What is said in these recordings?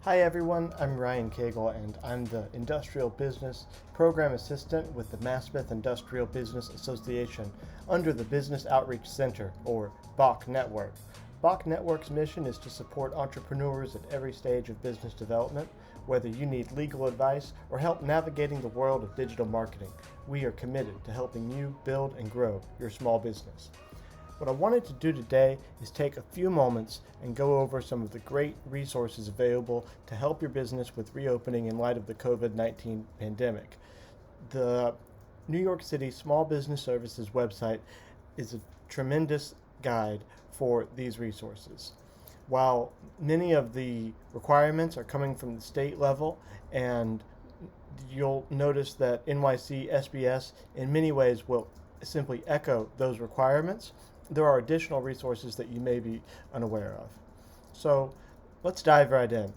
Hi everyone, I'm Ryan Cagle and I'm the Industrial Business Program Assistant with the Maspeth Industrial Business Association under the Business Outreach Center, or BOC Network. BOC Network's mission is to support entrepreneurs at every stage of business development. Whether you need legal advice or help navigating the world of digital marketing, we are committed to helping you build and grow your small business. What I wanted to do today is take a few moments and go over some of the great resources available to help your business with reopening in light of the COVID-19 pandemic. The New York City Small Business Services website is a tremendous guide for these resources. While many of the requirements are coming from the state level, and you'll notice that NYC SBS in many ways will simply echo those requirements, there are additional resources that you may be unaware of. So let's dive right in.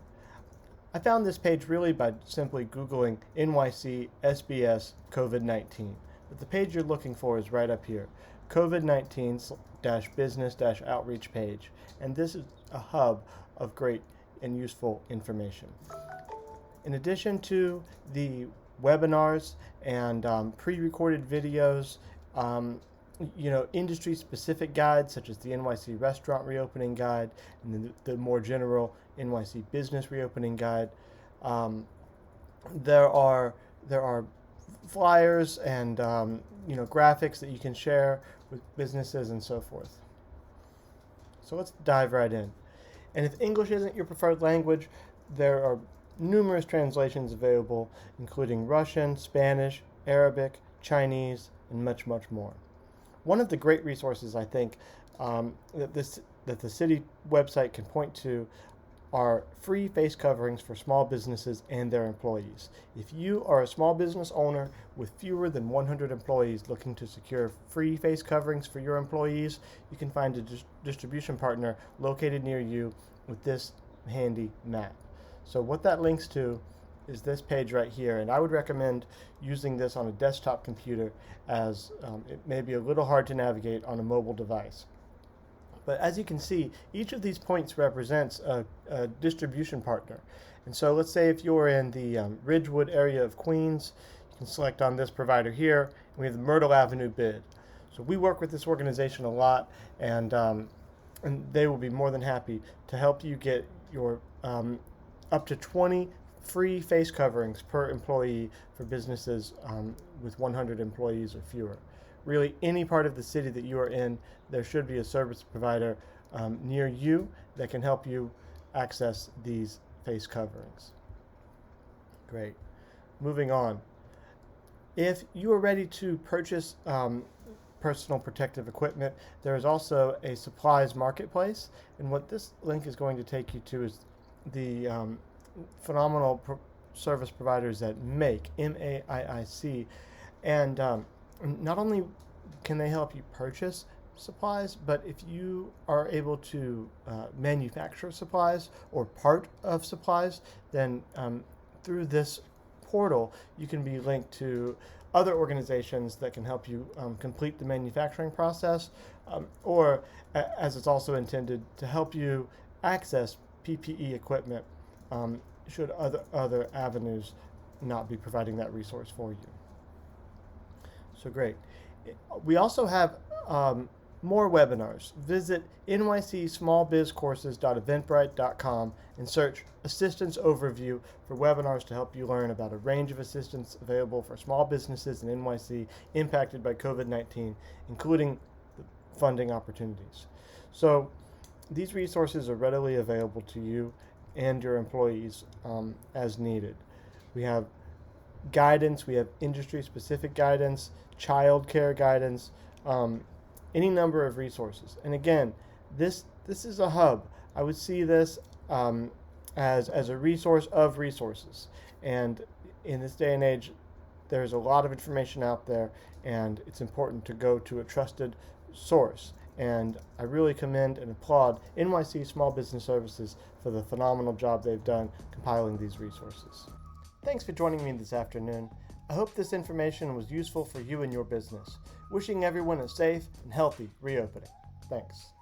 I found this page really by simply Googling NYC SBS COVID-19. But the page you're looking for is right up here, COVID-19-business-outreach page. And this is a hub of great and useful information. In addition to the webinars and pre-recorded videos, industry-specific guides such as the NYC Restaurant Reopening Guide and the more general NYC Business Reopening Guide. There are flyers and graphics that you can share with businesses and so forth. So let's dive right in. And if English isn't your preferred language, there are numerous translations available, including Russian, Spanish, Arabic, Chinese, and much, much more. One of the great resources I think that the city website can point to are free face coverings for small businesses and their employees. If you are a small business owner with fewer than 100 employees looking to secure free face coverings for your employees, you can find a distribution partner located near you with this handy map. So what that links to is this page right here, and I would recommend using this on a desktop computer as it may be a little hard to navigate on a mobile device. But as you can see, each of these points represents a distribution partner. And so let's say if you're in the Ridgewood area of Queens, you can select on this provider here, and we have the Myrtle Avenue bid. So we work with this organization a lot, and they will be more than happy to help you get your up to 20 free face coverings per employee for businesses with 100 employees or fewer. Really, any part of the city that you are in, there should be a service provider near you that can help you access these face coverings. Great. Moving on. If you are ready to purchase personal protective equipment, there is also a supplies marketplace, and what this link is going to take you to is the phenomenal service providers that MAIC, M-A-I-I-C, and not only can they help you purchase supplies, but if you are able to manufacture supplies or part of supplies, then through this portal you can be linked to other organizations that can help you complete the manufacturing process, or as it's also intended to help you access PPE equipment should other avenues not be providing that resource for you. So great. We also have more webinars. Visit nycsmallbizcourses.eventbrite.com and search Assistance Overview for webinars to help you learn about a range of assistance available for small businesses in NYC impacted by COVID-19, including funding opportunities. So these resources are readily available to you and your employees as needed. We have guidance, we have industry-specific guidance, child care guidance, any number of resources. And again, this is a hub. I would see this as a resource of resources. And in this day and age, there's a lot of information out there, and it's important to go to a trusted source. And I really commend and applaud NYC Small Business Services for the phenomenal job they've done compiling these resources. Thanks for joining me this afternoon. I hope this information was useful for you and your business. Wishing everyone a safe and healthy reopening. Thanks.